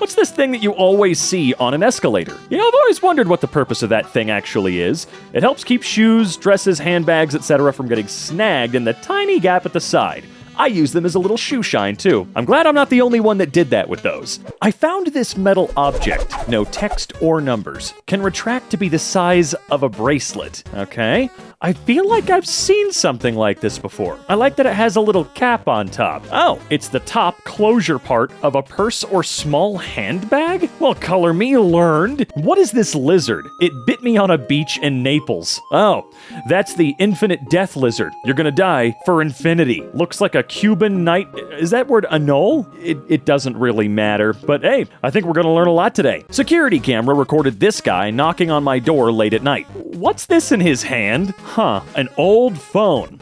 What's this thing that you always see on an escalator? You know, I've always wondered what the purpose of that thing actually is. It helps keep shoes, dresses, handbags, etc. from getting snagged in the tiny gap at the side. I use them as a little shoe shine, too. I'm glad I'm not the only one that did that with those. I found this metal object, no text or numbers, can retract to be the size of a bracelet. Okay. I feel like I've seen something like this before. I like that it has a little cap on top. Oh, it's the top closure part of a purse or small handbag? Well, color me learned. What is this lizard? It bit me on a beach in Naples. Oh, that's the infinite death lizard. You're gonna die for infinity. Looks like a Cuban night. Is that word annul? It doesn't really matter, but hey, I think we're gonna learn a lot today. Security camera recorded this guy knocking on my door late at night. What's this in his hand? Huh, an old phone.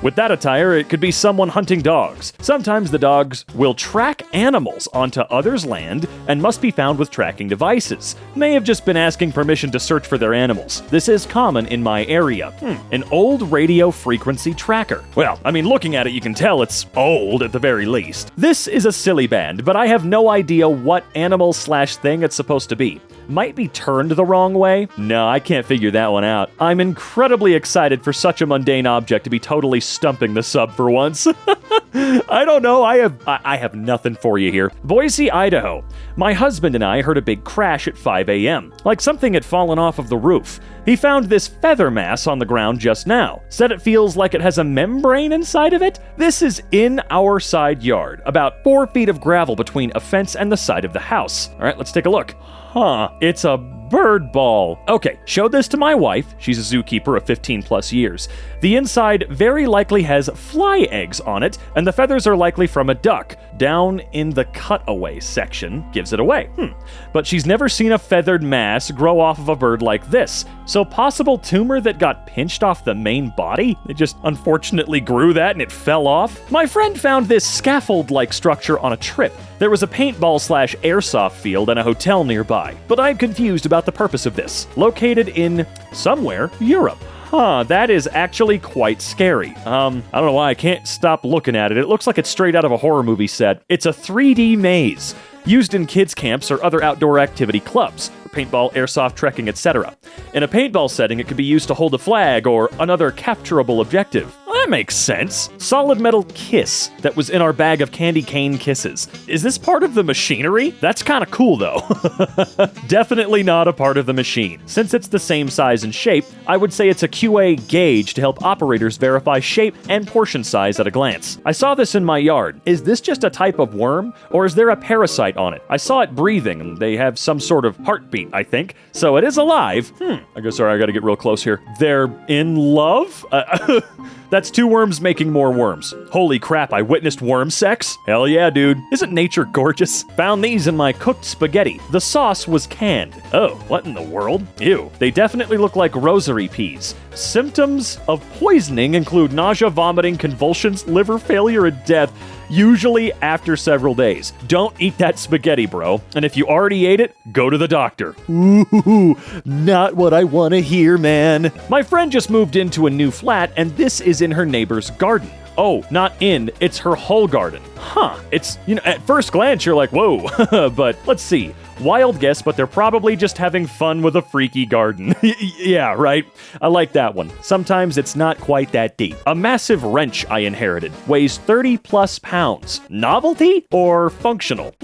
With that attire, it could be someone hunting dogs. Sometimes the dogs will track animals onto others' land and must be found with tracking devices. May have just been asking permission to search for their animals. This is common in my area. An old radio frequency tracker. Well, I mean, looking at it, you can tell it's old at the very least. This is a silly band, but I have no idea what animal/thing it's supposed to be. Might be turned the wrong way? No, I can't figure that one out. I'm incredibly excited for such a mundane object to be totally stumping the sub for once. I don't know, I have nothing for you here. Boise, Idaho. My husband and I heard a big crash at 5 a.m., like something had fallen off of the roof. He found this feather mass on the ground just now. Said it feels like it has a membrane inside of it. This is in our side yard, about 4 feet of gravel between a fence and the side of the house. All right, let's take a look. Huh, it's a bird ball. Okay, showed this to my wife. She's a zookeeper of 15 plus years. The inside very likely has fly eggs on it, and the feathers are likely from a duck. Down in the cutaway section gives it away. But she's never seen a feathered mass grow off of a bird like this. So possible tumor that got pinched off the main body? It just unfortunately grew that and it fell off? My friend found this scaffold-like structure on a trip. There was a paintball/airsoft field and a hotel nearby. But I'm confused about the purpose of this. Located in somewhere Europe. Huh, that is actually quite scary. I don't know why I can't stop looking at it. It looks like it's straight out of a horror movie set. It's a 3D maze, used in kids' camps or other outdoor activity clubs, for paintball, airsoft, trekking, etc. In a paintball setting, it could be used to hold a flag or another capturable objective. Well, that makes sense. Solid metal kiss that was in our bag of candy cane kisses. Is this part of the machinery? That's kind of cool, though. Definitely not a part of the machine. Since it's the same size and shape, I would say it's a QA gauge to help operators verify shape and portion size at a glance. I saw this in my yard. Is this just a type of worm, or is there a parasite on it? I saw it breathing, and they have some sort of heartbeat, I think. So it is alive. I gotta get real close here. They're in love? That's 2 worms making more worms. Holy crap, I witnessed worm sex? Hell yeah, dude. Isn't nature gorgeous? Found these in my cooked spaghetti. The sauce was canned. Oh, what in the world? Ew. They definitely look like rosary peas. Symptoms of poisoning include nausea, vomiting, convulsions, liver failure, and death. Usually after several days. Don't eat that spaghetti, bro. And if you already ate it, go to the doctor. Ooh, not what I want to hear, man. My friend just moved into a new flat, and this is in her neighbor's garden. Oh, not in, it's her whole garden. Huh, it's, at first glance, you're like, whoa, but let's see. Wild guess, but they're probably just having fun with a freaky garden. Yeah, right? I like that one. Sometimes it's not quite that deep. A massive wrench I inherited. Weighs 30 plus pounds. Novelty or functional?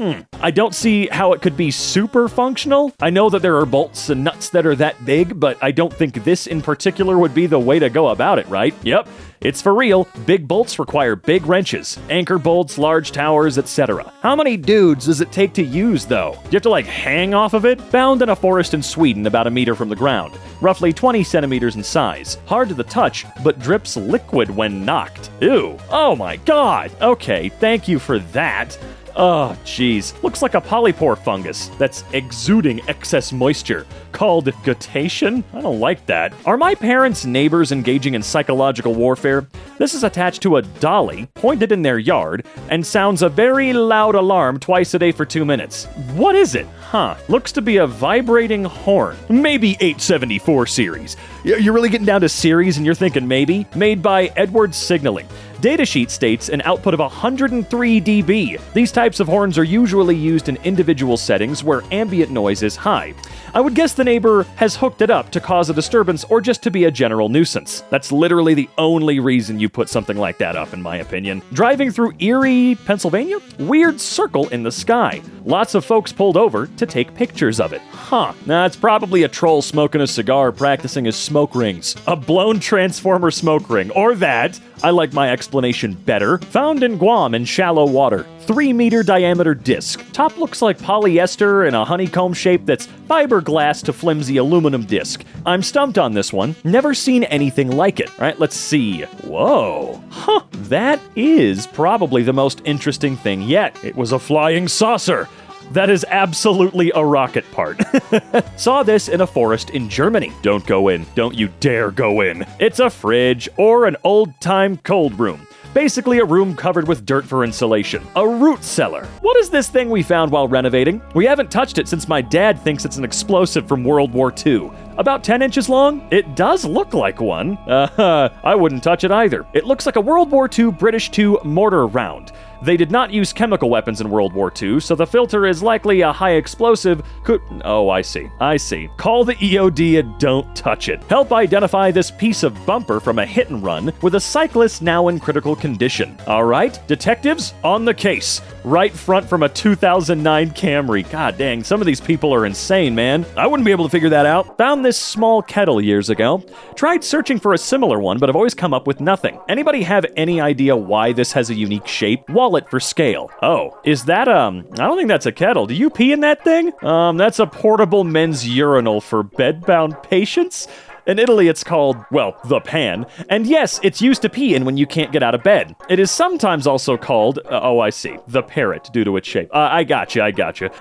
I don't see how it could be super functional. I know that there are bolts and nuts that are that big, but I don't think this in particular would be the way to go about it, right? Yep. It's for real. Big bolts require big wrenches, anchor bolts, large towers, etc. How many dudes does it take to use, though? Do you have to, hang off of it? Found in a forest in Sweden about a meter from the ground. Roughly 20 centimeters in size. Hard to the touch, but drips liquid when knocked. Ew. Oh my god. Okay, thank you for that. Oh, geez. Looks like a polypore fungus that's exuding excess moisture. Called guttation? I don't like that. Are my parents' neighbors engaging in psychological warfare? This is attached to a dolly, pointed in their yard, and sounds a very loud alarm twice a day for 2 minutes. What is it? Looks to be a vibrating horn. Maybe 874 series. You're really getting down to series and you're thinking maybe? Made by Edwards Signaling. Datasheet states an output of 103 dB. These types of horns are usually used in individual settings where ambient noise is high. I would guess the neighbor has hooked it up to cause a disturbance or just to be a general nuisance. That's literally the only reason you put something like that up, in my opinion. Driving through Erie, Pennsylvania? Weird circle in the sky. Lots of folks pulled over to take pictures of it. That's probably a troll smoking a cigar practicing his smoke rings. A blown transformer smoke ring. Or that, I like my explanation better, found in Guam in shallow water. 3-meter diameter disc. Top looks like polyester in a honeycomb shape that's fiberglass to flimsy aluminum disc. I'm stumped on this one. Never seen anything like it. All right, let's see. Whoa. That is probably the most interesting thing yet. It was a flying saucer. That is absolutely a rocket part. Saw this in a forest in Germany. Don't go in. Don't you dare go in. It's a fridge or an old-time cold room. Basically a room covered with dirt for insulation. A root cellar. What is this thing we found while renovating? We haven't touched it since my dad thinks it's an explosive from World War II. About 10 inches long? It does look like one. I wouldn't touch it either. It looks like a World War II British II mortar round. They did not use chemical weapons in World War II, so the filter is likely a high explosive. Oh, I see. Call the EOD and don't touch it. Help identify this piece of bumper from a hit and run with a cyclist now in critical condition. All right, detectives, on the case. Right front from a 2009 Camry. God dang, some of these people are insane, man. I wouldn't be able to figure that out. Found this small kettle years ago. Tried searching for a similar one, but I've always come up with nothing. Anybody have any idea why this has a unique shape? Wallet for scale. Oh, is that, I don't think that's a kettle. Do you pee in that thing? That's a portable men's urinal for bedbound patients. In Italy, it's called, well, the pan. And yes, it's used to pee in when you can't get out of bed. It is sometimes also called, the parrot, due to its shape. I gotcha.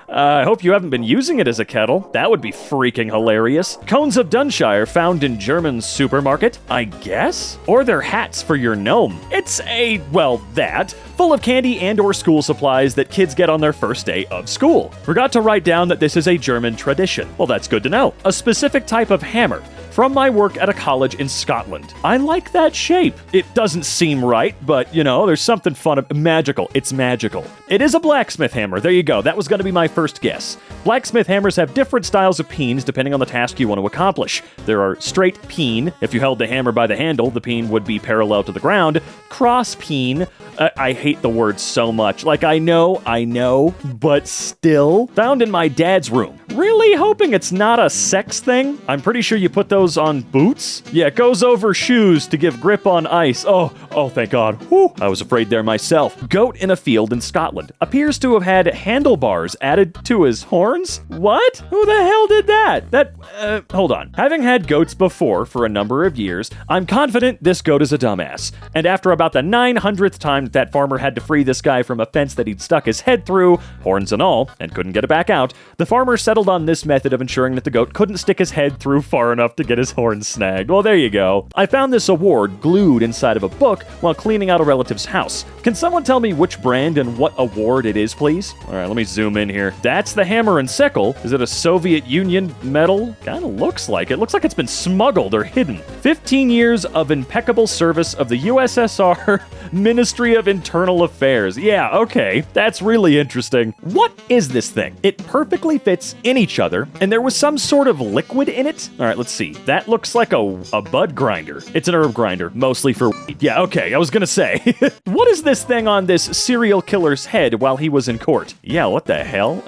I hope you haven't been using it as a kettle. That would be freaking hilarious. Cones of Dunshire found in German supermarket, I guess? Or they're hats for your gnome. It's that. Full of candy and or school supplies that kids get on their first day of school. Forgot to write down that this is a German tradition. Well, that's good to know. A specific type of hammer. From my work at a college in Scotland. I like that shape. It doesn't seem right, but, there's something fun. Magical. It's magical. It is a blacksmith hammer. There you go. That was going to be my first guess. Blacksmith hammers have different styles of peens depending on the task you want to accomplish. There are straight peen. If you held the hammer by the handle, the peen would be parallel to the ground. Cross peen. I hate the word so much. I know, but still. Found in my dad's room. Really hoping it's not a sex thing. I'm pretty sure you put those on boots? Yeah, it goes over shoes to give grip on ice. Oh, thank God. Whew, I was afraid there myself. Goat in a field in Scotland. Appears to have had handlebars added to his horns? What? Who the hell did that? Hold on. Having had goats before for a number of years, I'm confident this goat is a dumbass. And after about the 900th time that farmer had to free this guy from a fence that he'd stuck his head through, horns and all, and couldn't get it back out, the farmer settled on this method of ensuring that the goat couldn't stick his head through far enough to get his horns snagged. Well, there you go. I found this award glued inside of a book while cleaning out a relative's house. Can someone tell me which brand and what award it is, please? All right, let me zoom in here. That's the hammer and sickle. Is it a Soviet Union medal? Kinda looks like it. Looks like it's been smuggled or hidden. 15 years of impeccable service of the USSR Ministry of Internal Affairs. Yeah, okay. That's really interesting. What is this thing? It perfectly fits in each other, and there was some sort of liquid in it. All right, let's see. That looks like a bud grinder. It's an herb grinder, mostly for weed. Yeah, okay, I was gonna say. What is this thing on this serial killer's head while he was in court? Yeah, what the hell?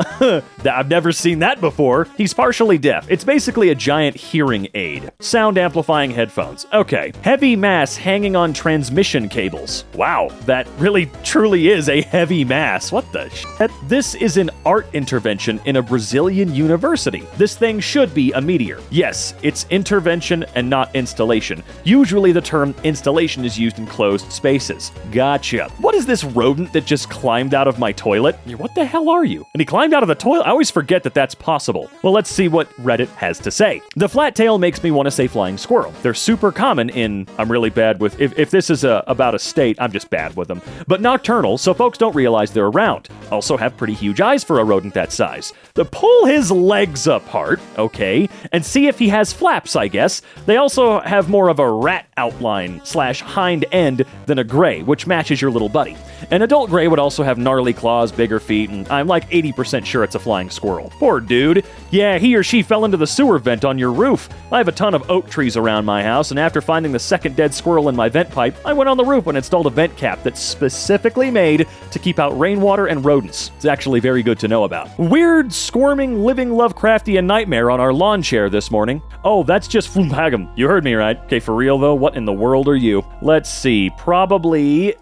I've never seen that before. He's partially deaf. It's basically a giant hearing aid. Sound amplifying headphones. Okay. Heavy mass hanging on transmission cables. Wow, that really truly is a heavy mass. What the shit? This is an art intervention in a Brazilian university. This thing should be a meteor. Yes, it's intervention and not installation. Usually the term installation is used in closed spaces. Gotcha. What is this rodent that just climbed out of my toilet? What the hell are you? And he climbed out of the toilet? I always forget that that's possible. Well, let's see what Reddit has to say. The flat tail makes me want to say flying squirrel. They're super common in, I'm really bad with, if this is about a state, great. I'm just bad with them. But nocturnal, so folks don't realize they're around. Also have pretty huge eyes for a rodent that size. Pull his legs apart, okay, and see if he has flaps, I guess. They also have more of a rat outline / hind end than a gray, which matches your little buddy. An adult gray would also have gnarly claws, bigger feet, and I'm like 80% sure it's a flying squirrel. Poor dude. Yeah, he or she fell into the sewer vent on your roof. I have a ton of oak trees around my house, and after finding the second dead squirrel in my vent pipe, I went on the roof and installed a vent cap that's specifically made to keep out rainwater and rodents. It's actually very good to know about. Weird, squirming, living Lovecraftian nightmare on our lawn chair this morning. Oh, that's just Foundsatan. You heard me right. Okay, for real though, what in the world are you? Let's see, probably,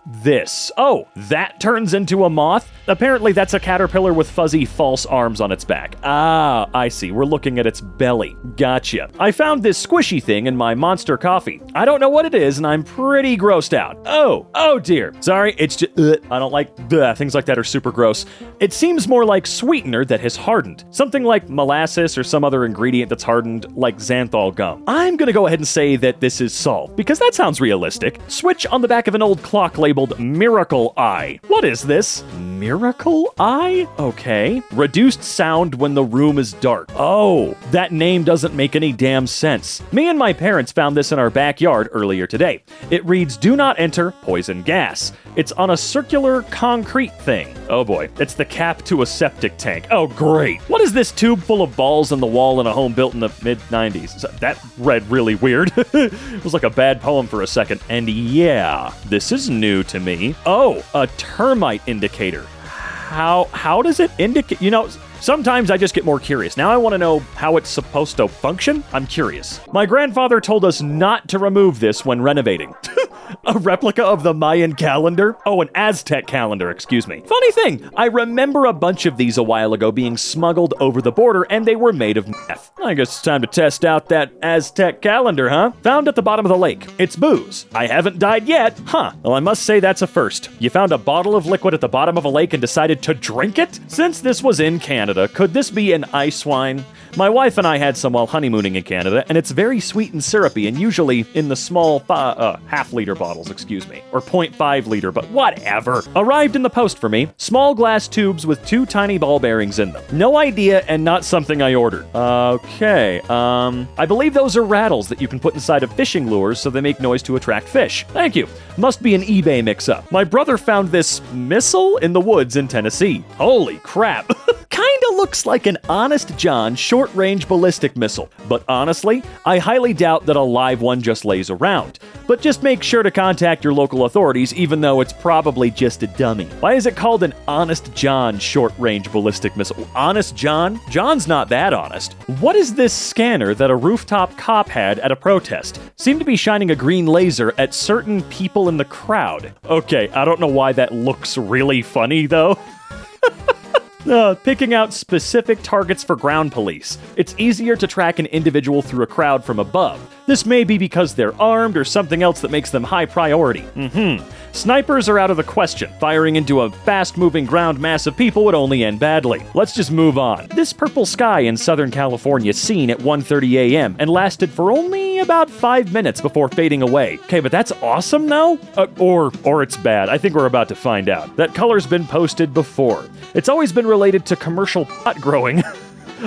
this. Oh, that turns into a moth? Apparently that's a caterpillar with fuzzy false arms on its back. Ah, I see. We're looking at its belly. Gotcha. I found this squishy thing in my monster coffee. I don't know what it is, and I'm pretty grossed out. Oh dear. Sorry, it's just, I don't like, things like that are super gross. It seems more like sweetener that has hardened. Something like molasses or some other ingredient that's hardened, like xanthol gum. I'm gonna go ahead and say that this is salt, because that sounds realistic. Switch on the back of an old clock labeled Miracle Eye. What is this? Miracle Eye? Okay. Reduced sound when the room is dark. Oh, that name doesn't make any damn sense. Me and my parents found this in our backyard earlier today. It reads, "Do not enter poison gas." It's on a circular concrete thing. Oh boy, it's the cap to a septic tank. Oh great. What is this tube full of balls in the wall in a home built in the mid-90s? That read really weird. It was like a bad poem for a second. And yeah, this is new to me. Oh, a termite indicator. How does it indicate? You know, sometimes I just get more curious. Now I want to know how it's supposed to function. I'm curious. My grandfather told us not to remove this when renovating. A replica of the Mayan calendar? Oh, an Aztec calendar, excuse me. Funny thing, I remember a bunch of these a while ago being smuggled over the border, and they were made of meth. I guess it's time to test out that Aztec calendar, huh? Found at the bottom of the lake. It's booze. I haven't died yet. Huh. Well, I must say that's a first. You found a bottle of liquid at the bottom of a lake and decided to drink it? Since this was in Canada, could this be an ice wine? My wife and I had some while honeymooning in Canada, and it's very sweet and syrupy, and usually in the small half-liter bottles, excuse me, or 0.5 liter, but whatever. Arrived in the post for me. Small glass tubes with 2 tiny ball bearings in them. No idea and not something I ordered. Okay, I believe those are rattles that you can put inside of fishing lures so they make noise to attract fish. Thank you. Must be an eBay mix-up. My brother found this missile in the woods in Tennessee. Holy crap. Kinda looks like an Honest John short-range ballistic missile, but honestly, I highly doubt that a live one just lays around. But just make sure to contact your local authorities, even though it's probably just a dummy. Why is it called an Honest John short-range ballistic missile? Honest John? John's not that honest. What is this scanner that a rooftop cop had at a protest? Seemed to be shining a green laser at certain people in the crowd. Okay, I don't know why that looks really funny, though. Picking out specific targets for ground police. It's easier to track an individual through a crowd from above. This may be because they're armed or something else that makes them high priority. Snipers are out of the question. Firing into a fast-moving ground mass of people would only end badly. Let's just move on. This purple sky in Southern California seen at 1:30 a.m. and lasted for only about 5 minutes before fading away. Okay, but that's awesome though? Or it's bad. I think we're about to find out. That color's been posted before. It's always been related to commercial pot growing.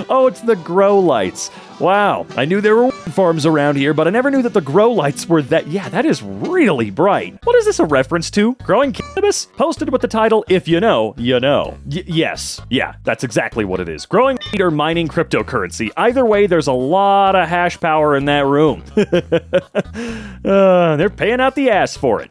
Oh, it's the grow lights. Wow, I knew there were farms around here, but I never knew that the grow lights were that. Yeah, that is really bright. What is this a reference to? Growing cannabis? Posted with the title, "If you know, you know." Yes. Yeah, that's exactly what it is. Growing weed or mining cryptocurrency. Either way, there's a lot of hash power in that room. They're paying out the ass for it.